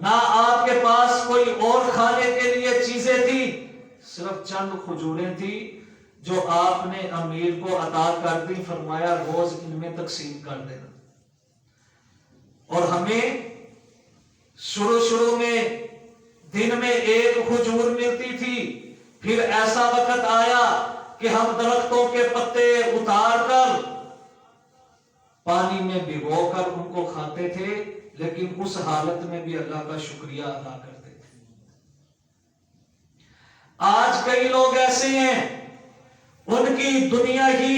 نہ آپ کے پاس کوئی اور کھانے کے لیے چیزیں تھی، صرف چند کھجوریں تھی جو آپ نے امیر کو عطا کر دی، فرمایا روز ان میں تقسیم کر دینا۔ اور ہمیں شروع میں دن میں ایک کھجور ملتی تھی، پھر ایسا وقت آیا کہ ہم درختوں کے پتے اتار کر پانی میں بھگو کر ان کو کھاتے تھے، لیکن اس حالت میں بھی اللہ کا شکریہ ادا کرتے تھے۔ آج کئی لوگ ایسے ہیں، ان کی دنیا ہی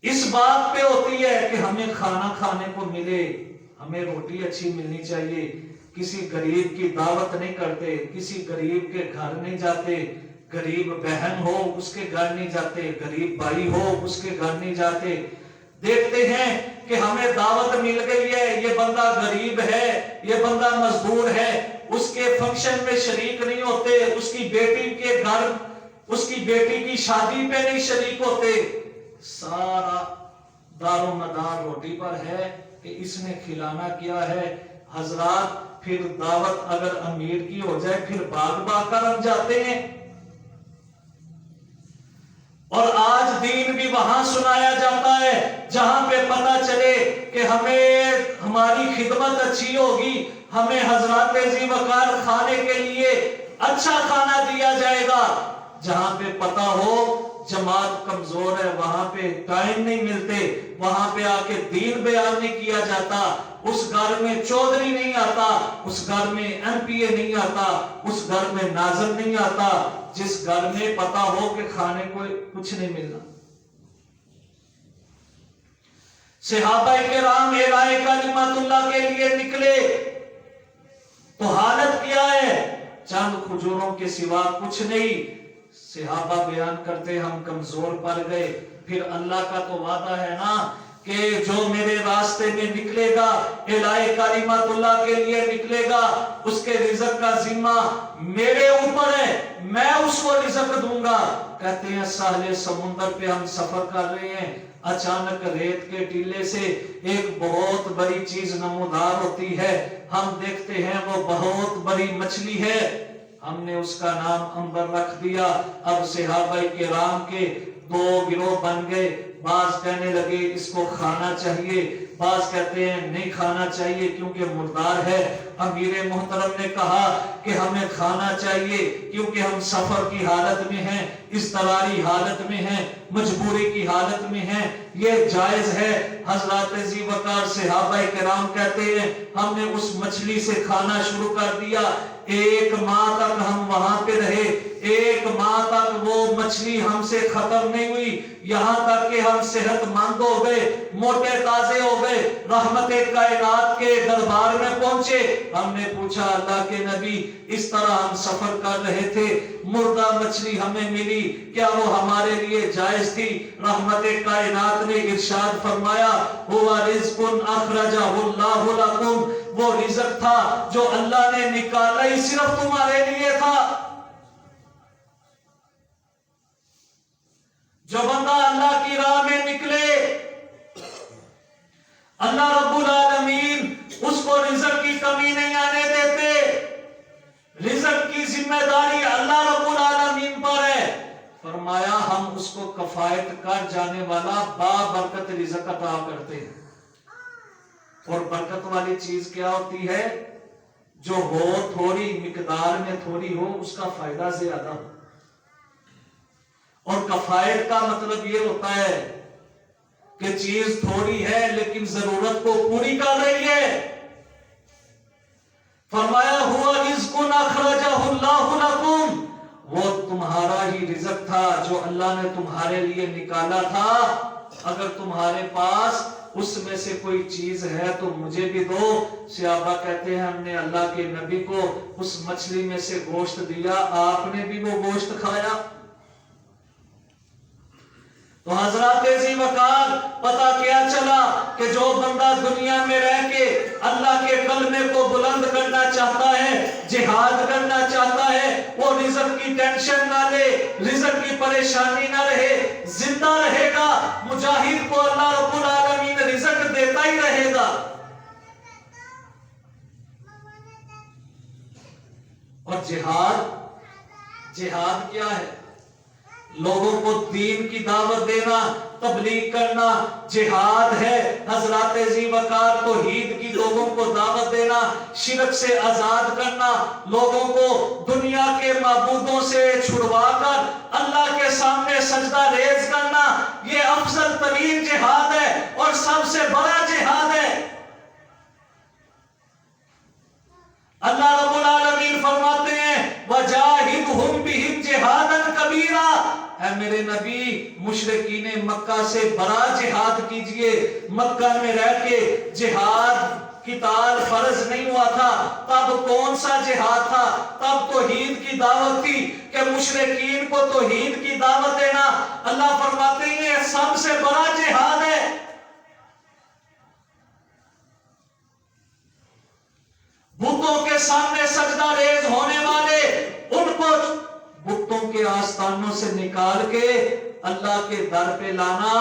اس بات پہ ہوتی ہے کہ ہمیں کھانا کھانے کو ملے، ہمیں روٹی اچھی ملنی چاہیے، کسی غریب کی دعوت نہیں کرتے، کسی غریب کے گھر نہیں جاتے، غریب بہن ہو اس کے گھر نہیں جاتے، غریب بھائی ہو اس کے گھر نہیں جاتے۔ دیکھتے ہیں کہ ہمیں دعوت مل گئی ہے، یہ بندہ غریب ہے، یہ بندہ مزدور ہے، اس کے فنکشن میں شریک نہیں ہوتے، اس کی بیٹی کے گھر، اس کی بیٹی کی شادی پہ نہیں شریک ہوتے، سارا دار و مدار روٹی پر ہے کہ اس نے کھلانا کیا ہے۔ حضرات پھر دعوت اگر امیر کی ہو جائے پھر بھاگ کر ہم جاتے ہیں، اور آج دین بھی وہاں سنایا جاتا ہے جہاں پہ پتہ چلے کہ ہمیں ہماری خدمت اچھی ہوگی، ہمیں حضرات ذی وقار کھانے کے لیے اچھا کھانا دیا جائے گا۔ جہاں پہ پتہ ہو جماعت کمزور ہے، وہاں پہ ٹائم نہیں ملتے، وہاں پہ آ کے دین بیان نہیں کیا جاتا، اس گھر میں چودھری نہیں آتا، اس گھر میں ایم پی اے نہیں آتا، اس گھر میں ناظم نہیں آتا، جس گھر میں پتا ہو کہ کھانے کو کچھ نہیں ملنا۔ صحابہ کرام اعلاء کلمت اللہ کے لیے نکلے تو حالت کیا ہے؟ چند کھجوروں کے سوا کچھ نہیں۔ صحابہ بیان کرتے ہم کمزور پڑ گئے، پھر اللہ کا تو وعدہ ہے نا کہ جو میرے راستے میں نکلے گا، اعلاء کلمت اللہ کے لیے نکلے گا، اس کے رزق کا ذمہ میرے اوپر ہے، میں اس کو رزق دوں گا۔ کہتے ہیں ساحل سمندر پہ ہم سفر کر رہے ہیں، اچانک ریت کے ٹیلے سے ایک بہت بڑی چیز نمودار ہوتی ہے، ہم دیکھتے ہیں وہ بہت بڑی مچھلی ہے، ہم نے اس کا نام عنبر رکھ دیا۔ اب صحابہ کرام کے دو گروہ بن گئے، بعض کہنے لگے اس کو کھانا چاہیے، بعض کہتے ہیں نہیں کھانا چاہیے کیونکہ مردار ہے۔ امیر محترم نے کہا کہ ہمیں کھانا چاہیے کیونکہ ہم سفر کی حالت میں ہیں، اضطراری حالت میں ہیں، مجبوری کی حالت میں ہیں، یہ جائز ہے۔ حضرات ذی وقار صحابہ کرام کہتے ہیں ہم نے اس مچھلی سے کھانا شروع کر دیا، ایک ماہ تک ہم وہاں پہ رہے، ایک ماہ تک وہ مچھلی ہم سے ختم نہیں ہوئی، یہاں تک کہ ہم صحت مند ہو گئے، موٹے تازے ہو گئے، رحمت کائنات کے دربار میں پہنچے۔ ہم نے پوچھا اللہ کے نبی اس طرح ہم سفر کر رہے تھے، مردہ مچھلی ہمیں ملی، کیا وہ ہمارے لیے جائز تھی؟ رحمت کائنات نے ارشاد فرمایا ہوا رزق اخرجہ اللہ لکم، وہ رزق تھا جو اللہ نے نکالا ہی صرف تمہارے لیے تھا۔ جو بندہ اللہ کی راہ میں نکلے، اللہ رب العالمین اس کو رزق کی کمی نہیں آنے دیتے، رزق کی ذمہ داری اللہ رب العالمین پر ہے۔ فرمایا ہم اس کو کفایت کر جانے والا بابرکت رزق عطا کرتے ہیں۔ اور برکت والی چیز کیا ہوتی ہے؟ جو ہو تھوڑی مقدار میں تھوڑی ہو، اس کا فائدہ زیادہ ہو۔ اور کفایت کا مطلب یہ ہوتا ہے کہ چیز تھوڑی ہے لیکن ضرورت کو پوری کر رہی ہے۔ فرمایا ہوا رزق اخرجہ اللہ لکم، وہ تمہارا ہی رزق تھا جو اللہ نے تمہارے لیے نکالا تھا، اگر تمہارے پاس اس میں سے کوئی چیز ہے تو مجھے بھی دو۔ صحابہ کہتے ہیں ہم نے اللہ کے نبی کو اس مچھلی میں سے گوشت دیا، آپ نے بھی وہ گوشت کھایا۔ تو حضرات ذی وقار پتہ کیا چلا کہ جو بندہ دنیا میں رہ کے اللہ کے کلمے کو بلند کرنا چاہتا ہے، جہاد کرنا چاہتا ہے، وہ رزق کی ٹینشن نہ لے، رزق کی پریشانی نہ رہے، زندہ رہے گا، مجاہد کو اللہ رب العالمین رزق دیتا ہی رہے گا۔ اور जिहाद क्या है? लोगों को दीन की दावत देना, तबलीग करना जिहाद है। हजरत जी वकार तौहीद की लोगों को दावत देना, शिरक से आजाद करना, लोगों को दुनिया के माबूदों से छुड़वाकर अल्लाह के सामने सजदा रेज करना, ये अफजल तरीन जिहाद है और सबसे बड़ा जिहाद है। अल्लाह रब्बुल आलमीन फरमाते हैं वजाहिदहुम बिहिम जिहादन कबीरा, ऐ मेरे नबी मुशरिकीन मक्का से बड़ा जिहाद कीजिए। मक्का में रह के जिहाद किताल फर्ज नहीं हुआ था, तब कौन सा जिहाद था? तब तौहीद की दावत थी कि मुशरिकीन को तौहीद की दावत देना। अल्लाह फरमाते हैं सबसे बड़ा जिहाद है। बुतों के सामने सजदा रेज होने वाले, उनको बुतों के आस्थानों से निकाल के अल्लाह के दर पे लाना,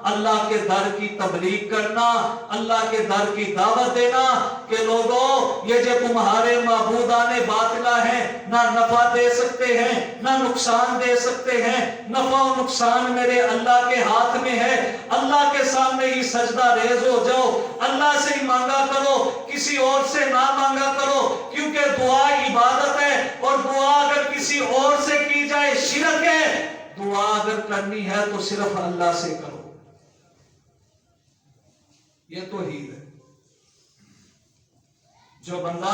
अल्लाह के दर की तबलीग करना, अल्लाह के दर की दावत देना कि लोगों ये जो तुम्हारे माबूदाने बातिला हैं, ना नफा दे सकते हैं ना नुकसान दे सकते हैं, नफा और नुकसान मेरे अल्लाह के हाथ में है। अल्लाह के सामने ही सजदा रेज हो जाओ, अल्लाह से ही मांगा करो, किसी और से ना मांगा करो, क्योंकि दुआ इबादत है और दुआ अगर किसी और से की जाए शिरक है। दुआ अगर करनी है तो सिर्फ अल्लाह से करो, ये तौहीद है। जो बंदा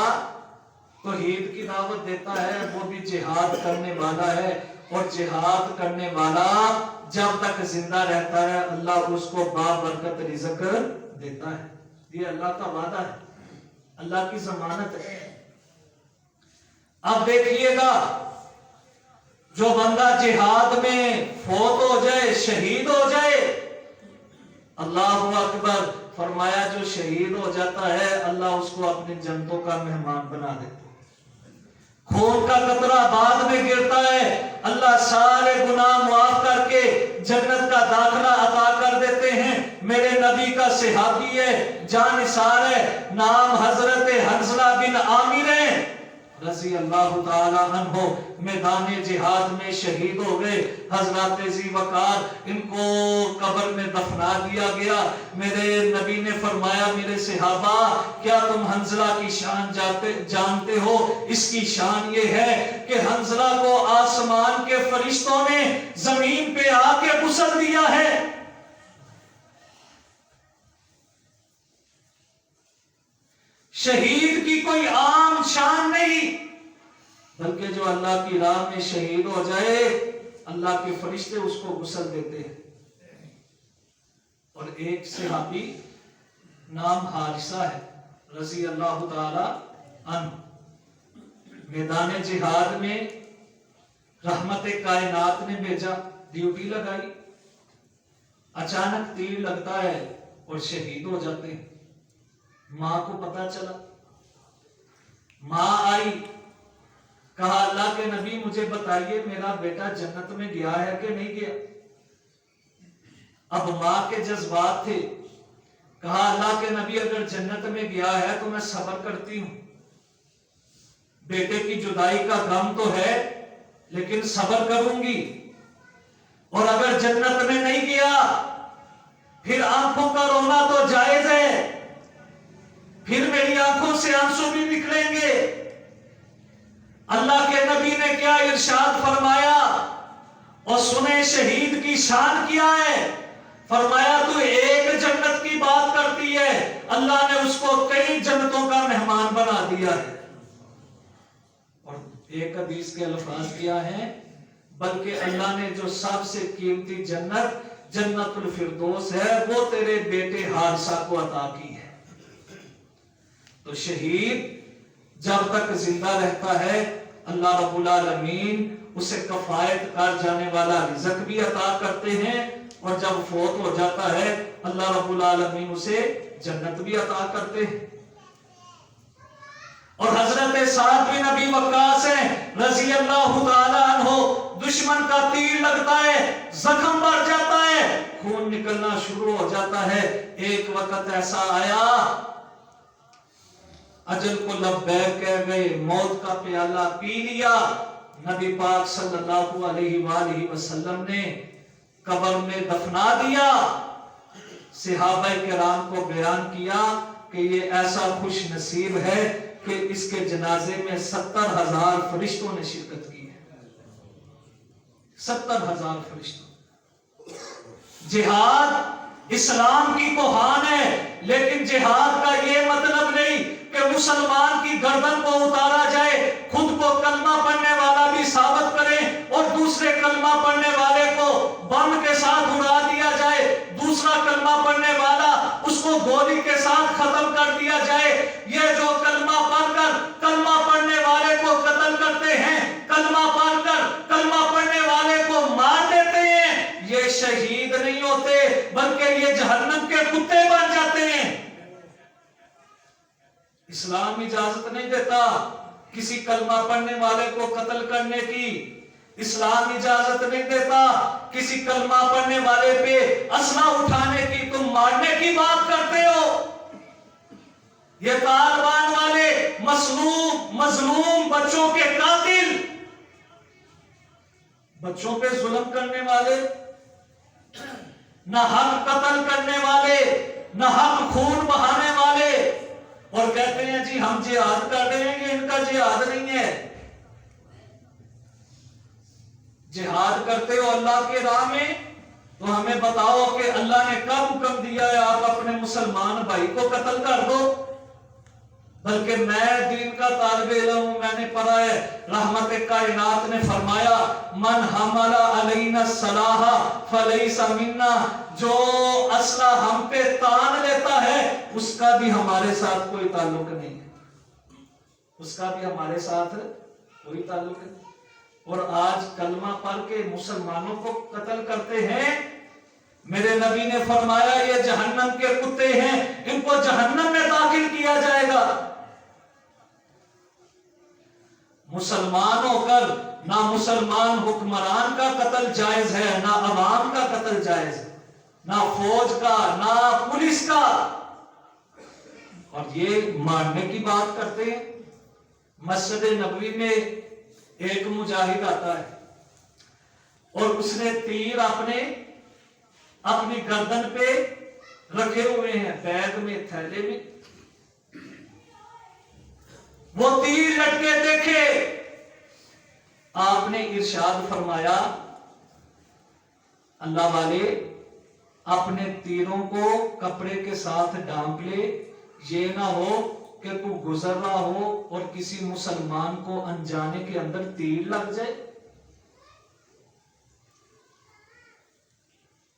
तौहीद की दावत देता है वो भी जिहाद करने वाला है, और जिहाद करने वाला जब तक जिंदा रहता है अल्लाह उसको बाबरकत रिज़्क देता है। ये अल्लाह का वादा है, अल्लाह की जमानत है। अब देखिएगा, जो बंदा जिहाद में फौत हो जाए, शहीद हो जाए, अल्लाहु अकबर, फरमाया जो शहीद हो जाता है अल्लाह उसको अपनी जन्नतों का मेहमान बना देता है। खून का कतरा बाद में गिरता है, अल्लाह सारे गुनाह माफ करके जन्नत का दाखला अता कर देते हैं। मेरे नबी का सहाबी है, जानिसार है, नाम हजरत हंजला बिन आमिर है रजी अल्लाह ताला अन्हो, मैदान जिहाद में शहीद हो गए। हजरत जी वकार इनको कब्र में दफना दिया गया। मेरे नबी ने फरमाया मेरे सहाबा क्या तुम हंजला की शान जानते हो? इसकी शान ये है कि हंजला को आसमान के फरिश्तों ने जमीन पे आके गुस्ल दिया है। शहीद की कोई आम शान नहीं, बल्कि जो अल्लाह की राह में शहीद हो जाए अल्लाह के फरिश्ते उसको गुस्ल देते हैं। और एक सहाबी नाम हारिसा है रजी अल्लाह ताला अन्हु, मैदान जिहाद में रहमत कायनात ने भेजा, ड्यूटी लगाई, अचानक तीर लगता है और शहीद हो जाते हैं। मां को पता चला, मां आई, कहा अल्लाह के नबी मुझे बताइए मेरा बेटा जन्नत में गया है कि नहीं गया? अब मां के जज्बात थे, कहा अल्लाह के नबी अगर जन्नत में गया है तो मैं सब्र करती हूं, बेटे की जुदाई का गम तो है लेकिन सब्र करूंगी, और अगर जन्नत में नहीं गया फिर आंखों का रोना तो जायज है, फिर मेरी आंखों से आंसू भी निकलेंगे। अल्लाह के नबी ने क्या इरशाद फरमाया, और सुने शहीद की शान क्या है। फरमाया तू एक जन्नत की बात करती है, अल्लाह ने उसको कई जन्नतों का मेहमान बना दिया है। और एक हदीस के अल्फाज क्या है, बल्कि अल्लाह ने जो सबसे कीमती जन्नत जन्नतुल फिरदौस है वो तेरे बेटे हारिसा को अता की है। तो शहीद जब तक जिंदा रहता है अल्लाह रब्बुल आलमीन उसे कफायत कर जाने वाला रिज़्क भी अता करते हैं, और जब फौत हो जाता है अल्लाह रब्बुल आलमीन उसे जन्नत भी अता करते हैं। और हजरत साद बिन अबी वक्कास है रजी अल्लाह ताला अन्हु, दुश्मन का तीर लगता है, जख्म बढ़ जाता है, खून निकलना शुरू हो जाता है। एक वक्त ऐसा आया अजल को लब्बैक कह गए, मौत का प्याला पी लिया। नबी पाक सल्लल्लाहु अलैहि वसल्लम ने कब्र में दफना दिया। सहाबाए किराम को बयान किया कि ये ऐसा खुश नसीब है कि इसके जनाजे में 70,000 फरिश्तों ने शिरकत की है। 70,000 फरिश्तों। जिहाद इस्लाम की कोहान है, लेकिन जिहाद का ये मतलब नहीं कि मुसलमान की गर्दन को उतारा जाए, खुद को कलमा पढ़ने वाला भी साबित करें और दूसरे कलमा पढ़ने वाले को बम के साथ उड़ा दिया जाए, दूसरा कलमा पढ़ने वाला उसको गोली के साथ खत्म कर दिया जाए। ये जो कलमा पढ़कर कलमा पढ़ने वाले को कत्ल करते हैं, कलमा पढ़कर कलमा पढ़ने वाले को मार देते हैं, ये शहीद नहीं होते बल्कि ये जहन्नम के कुत्ते बन जाते हैं। इस्लाम इजाजत नहीं देता किसी कलमा पढ़ने वाले को कत्ल करने की। इस्लाम इजाजत नहीं देता किसी कलमा पढ़ने वाले पे असला उठाने की। तुम मारने की बात करते हो। ये तालिबान वाले मजलूम बच्चों के कातिल, बच्चों पे जुल्म करने वाले, न हक कत्ल करने वाले, न हक खून बहाने वाले, और कहते हैं जी हम जिहाद कर रहे हैं, इनका जिहाद नहीं है। जिहाद करते हो अल्लाह के राह में, तो हमें बताओ कि अल्लाह ने कब हुक्म दिया है आप अपने मुसलमान भाई को कत्ल कर दो। बल्कि मैं दीन का तालिब इल्म हूं, मैंने पढ़ा है, रहमत कायनात ने फरमाया मन हमला अलैना सलाहा फलैसा मिन्ना, जो असला हम पे तान लेता है उसका भी हमारे साथ कोई ताल्लुक नहीं है, उसका भी हमारे साथ कोई ताल्लुक नहीं। और आज कलमा पढ़ के मुसलमानों को कत्ल करते हैं। मेरे नबी ने फरमाया ये जहन्नम के कुत्ते हैं, इनको जहन्नम में दाखिल किया जाएगा। मुसलमान होकर ना मुसलमान हुक्मरान का कत्ल जायज है, ना अवाम का कत्ल जायज है, ना फौज का, ना पुलिस का, और ये मारने की बात करते हैं। मस्जिद नबवी में एक मुजाहिद आता है और उसने तीर अपनी गर्दन पे रखे हुए हैं, बैग में, थैले में। वो तीर लटके देखे, आपने इरशाद फरमाया अल्लाह वाले अपने तीरों को कपड़े के साथ ढांप ले, ये ना हो कि कोई गुजर रहा हो और किसी मुसलमान को अनजाने के अंदर तीर लग जाए।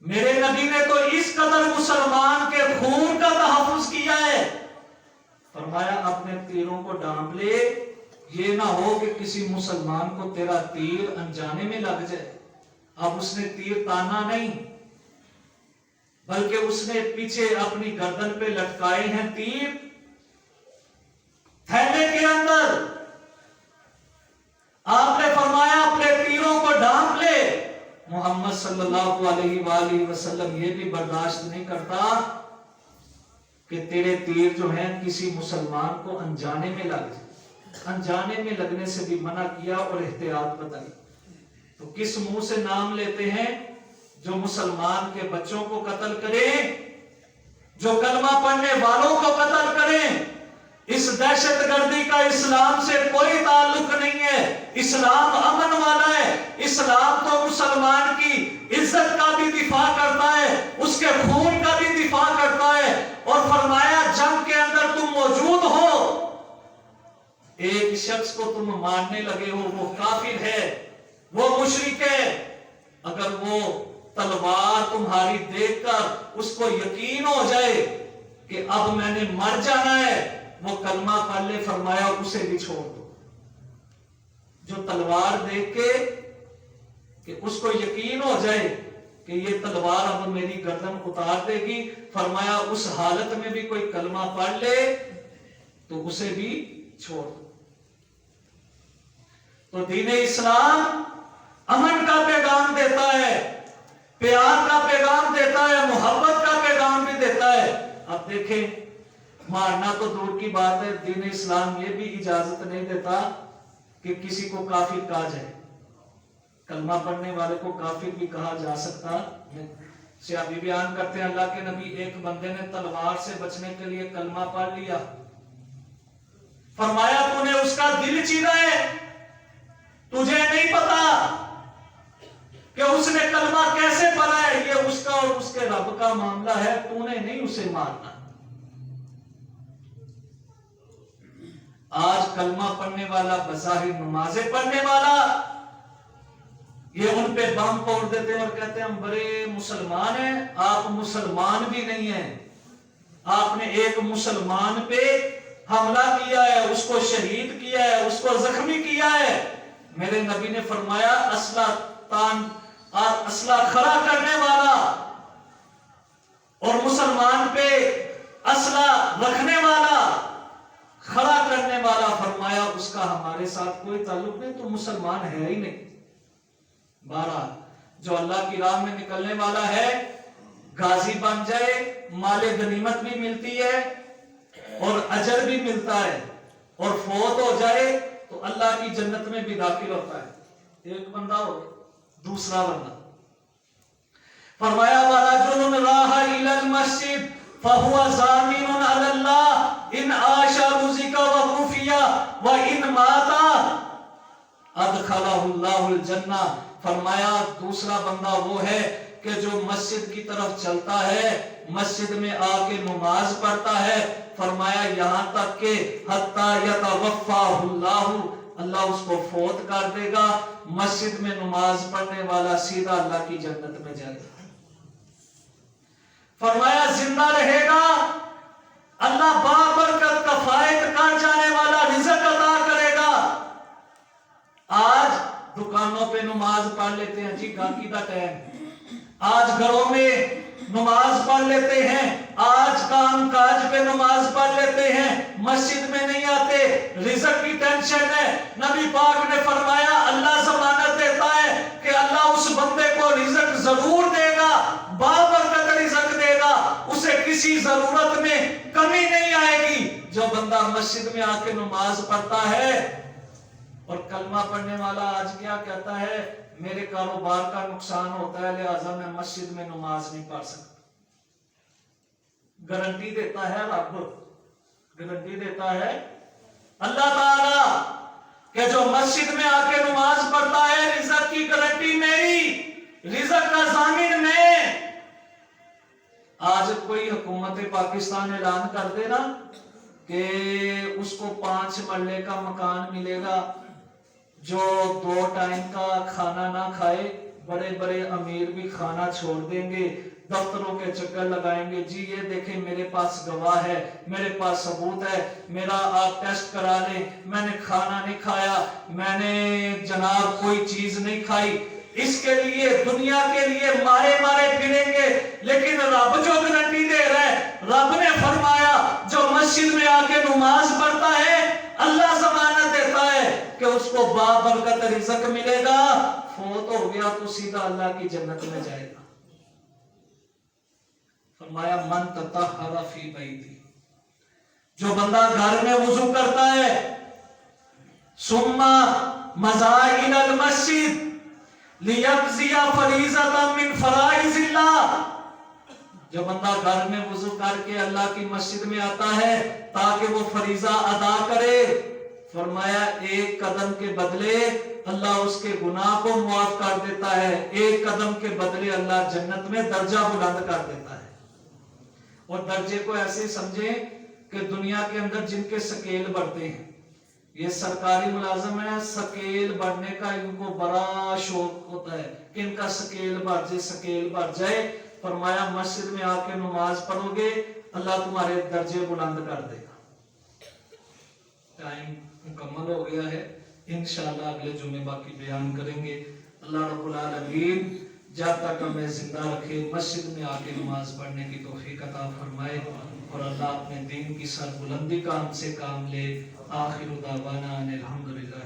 मेरे नबी ने तो इस कदर मुसलमान के खून का तहफ्फुज किया है, फरमाया अपने तीरों को ढांप ले, ये ना हो कि किसी मुसलमान को तेरा तीर अनजाने में लग जाए। अब उसने तीर ताना नहीं, बल्कि उसने पीछे अपनी गर्दन पे लटकाए हैं तीर, थैले के अंदर। आपने फरमाया अपने तीरों को ढांप ले। मोहम्मद सल्लल्लाहु अलैहि वसल्लम ये भी बर्दाश्त नहीं करता कि तेरे तीर जो हैं किसी मुसलमान को अनजाने में लग जाए। अनजाने में लगने से भी मना किया और एहतियात बताई। तो किस मुंह से नाम लेते हैं जो मुसलमान के बच्चों को कत्ल करे, जो कलमा पढ़ने वालों को कत्ल करें। इस दहशतगर्दी का इस्लाम से कोई ताल्लुक नहीं है। इस्लाम अमन वाला है। इस्लाम तो मुसलमान की इज्जत का भी दिफा करता है, उसके खून का भी दिफा करता है। और फरमाया जंग के अंदर तुम मौजूद हो, एक शख्स को तुम मारने लगे हो, वो काफिर है, वो मुशरिक है। अगर वो तलवार तुम्हारी देखकर उसको यकीन हो जाए कि अब मैंने मर जाना है, वो कलमा पढ़ ले, फरमाया उसे भी छोड़ दो। जो तलवार देख के कि उसको यकीन हो जाए कि ये तलवार अब मेरी गर्दन उतार देगी, फरमाया उस हालत में भी कोई कलमा पढ़ ले तो उसे भी छोड़ दो। तो दीन इस्लाम अमन का पैगाम देता है, प्यार का पैगाम देता है, मोहब्बत का पैगाम भी देता है। अब देखें मारना तो दूर की बात है, दीन इस्लाम ये भी इजाजत नहीं देता कि किसी को काफिर कहा जाए। कलमा पढ़ने वाले को काफिर भी कहा जा सकता है। से अभी बयान करते हैं अल्लाह के नबी, एक बंदे ने तलवार से बचने के लिए कलमा पढ़ लिया, फरमाया तूने उसका दिल चीरा है, तुझे नहीं पता कि उसने कलमा कैसे पढ़ा है, ये उसका और उसके रब का मामला है, तूने नहीं उसे मारना। आज कलमा पढ़ने वाला, बज़ाहिर नमाजें पढ़ने वाला, ये उन पे बम फोड़ देते हैं और कहते हैं हम बड़े मुसलमान हैं। आप मुसलमान भी नहीं हैं। आपने एक मुसलमान पे हमला किया है, उसको शहीद किया है, उसको जख्मी किया है। मेरे नबी ने फरमाया असला खड़ा करने वाला और मुसलमान पे असला रखने वाला, खड़ा करने वाला, फरमाया उसका हमारे साथ कोई ताल्लुक नहीं, तो मुसलमान है ही नहीं। 12 जो अल्लाह की राह में निकलने वाला है, गाजी बन जाए, माले गनीमत भी मिलती है और अजर भी मिलता है, और फौत हो जाए तो अल्लाह की जन्नत में भी दाखिल होता है। एक बंदा हो, दूसरा बंदा फरमाया वाला जो राह इलल मस्जिद फहुवा ज़ामिनुन अलल्लाह इन आशा रुज़िका व खुफिया व इन माता अदखलहुल्लाहुल जन्ना। फरमाया दूसरा बंदा वो है कि जो मस्जिद की तरफ चलता है, मस्जिद में आके नमाज पढ़ता है, फरमाया यहाँ तक के हत्ता यतवफ़्फ़ाहुल्लाहु, अल्लाह उसको फौत कर देगा। मस्जिद में नमाज पढ़ने वाला सीधा अल्लाह की जन्नत में जाएगा। फरमाया जिंदा रहेगा, अल्लाह बाबरकत कफायत कर जाने वाला रिज़्क़ अता करेगा। आज दुकानों पे नमाज पढ़ लेते हैं जी, गाकी का टाइम, आज घरों में नमाज पढ़ लेते हैं, आज काम काज पे नमाज पढ़ लेते हैं, मस्जिद में नहीं आते, रिज़्क़ की टेंशन है। नबी पाक ने फरमाया अल्लाह ज़मानत देता है कि अल्लाह उस बंदे को रिज़्क़ जरूर देगा, बाबरकत रिज़्क़ देगा, उसे किसी जरूरत में कमी नहीं आएगी। जो बंदा मस्जिद में आके नमाज पढ़ता है, और कलमा पढ़ने वाला आज क्या कहता है, मेरे कारोबार का नुकसान होता है लिहाजा मैं मस्जिद में नमाज नहीं पढ़ सकता। गारंटी देता है रब, गारंटी देता है अल्लाह ताला कि जो मस्जिद में आके नमाज पढ़ता है, रिज़्क़ की गारंटी मेरी, रिज़्क़ का ज़ामिन मैं। आज कोई हुकूमत पाकिस्तान ऐलान कर देना कि उसको 5 मरले का मकान मिलेगा, जो 2 टाइम का खाना ना खाए, बड़े बड़े अमीर भी खाना छोड़ देंगे, दफ्तरों के चक्कर लगाएंगे, जी ये देखें मेरे पास गवाह है, मेरे पास सबूत है, मेरा आप टेस्ट करा लें, मैंने खाना नहीं खाया, मैंने जनाब कोई चीज नहीं खाई। इसके लिए दुनिया के लिए मारे मारे फिरेंगे, लेकिन रब जो गारंटी दे रहा है, रब ने फरमाया जो मस्जिद में आके नमाज पढ़ता है, अल्लाह ज़मानत देता है कि उसको बाबरकत रिज़्क़ मिलेगा, फौत हो गया तो सीधा अल्लाह की जन्नत में जाएगा। फरमाया मन ततहरा फी बैती, जो बंदा घर में वुजू करता है, सुम्मा मज़ा इलल मस्जिद लियक़ज़िया फरीज़तन मिन फ़राइज़िल्लाह, जो बंदा घर में वुजू करके अल्लाह की मस्जिद में आता है ताकि वो फरीजा अदा करे, फरमाया एक कदम के बदले अल्लाह उसके गुनाह को मुआफ कर देता है, एक कदम के बदले अल्लाह जन्नत में दर्जा बुलंद कर देता है। और दर्जे को ऐसे समझे कि दुनिया के अंदर जिनके स्केल बढ़ते हैं, ये सरकारी मुलाजिम है, स्केल बढ़ने का इनको बड़ा शौक होता है कि इनका स्केल बढ़ जाए, स्केल बढ़ जाए। फरमाया मस्जिद में आके नमाज पढ़ोगे, अल्लाह तुम्हारे दर्जे बुलंद कर देगा। टाइम मुकम्मल हो गया है, इंशाअल्लाह अगले जुमे बाकी बयान करेंगे। अल्लाह रब्बुल आलमीन जब तक हमें जिंदा रखे, मस्जिद में आके नमाज पढ़ने की तौफीक अता फरमाए, और अल्लाह अपने दीन की सरबुलंदी का हमसे काम ले। आखिर दावाना अनिल हम्दुलिल्लाह।